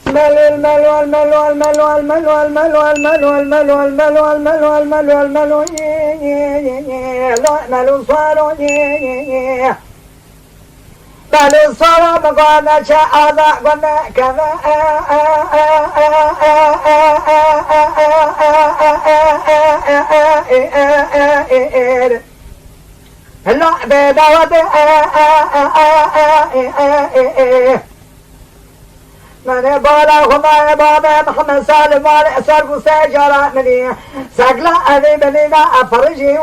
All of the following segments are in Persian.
الملو الملو الملو الملو الملو الملو الملو الملو الملو الملو الملو الملو الملو صاروا ملو صاروا بقانا شاء قلنا كذا لا بدوت من بالا خما بابا محمد سالم مالي صرف سجرة مني سقلا أذي بنينا أفرجي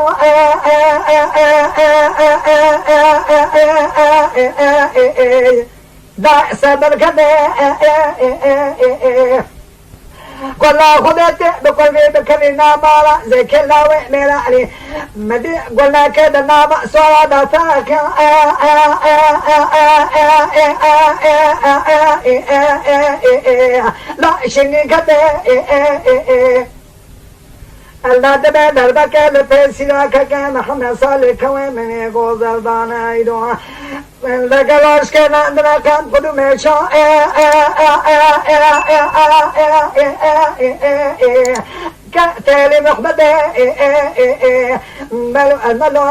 دا سبر كده قلنا خدت بكل بكلنا مالا زي كلا وميلا علي مدي قلنا كده نام سوى داتاك لا شني كده الله دبا دربك لفسيا كان محمد صالح ومن غوزل دانا يدوا لقلاش كان عندنا كان قدوم شاء كتالي محمد ملو الملو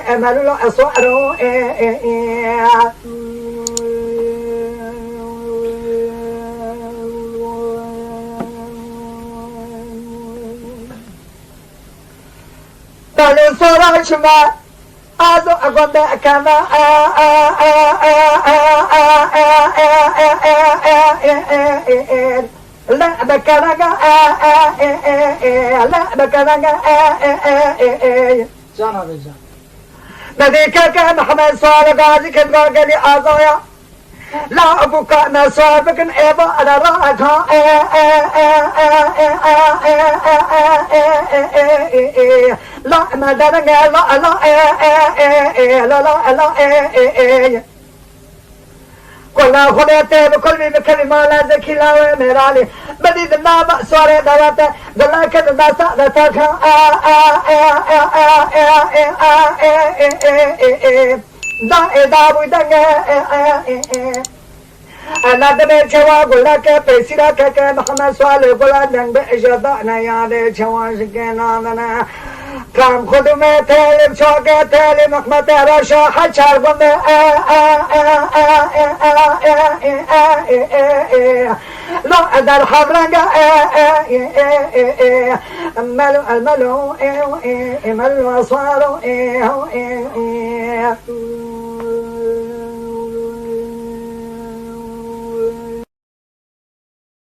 ملو أسوارو ملو صراش ما أزو أقول كما لا بكرجا لا بكرجا جانا بجان بديك كان محمد صار غازي كان قالي أزايا لا أبوك أنا صار بكن إبا على راكها لا ما درجة لا لا لا لا كلنا خدته بكل بكلمة لا ذكي ومرالي بدي النام سواري دواته دلا كده داسا دتاك دا بودنگه أنا دبي شوا قولا كبسيرا كك محمد سوال قولا دنگ بإجابة نيادة شوا شكنا منا كم خدمة تلم شوكة تلم محمد رشا حشر قم لا در حبرنگ ملو الملو ملو صارو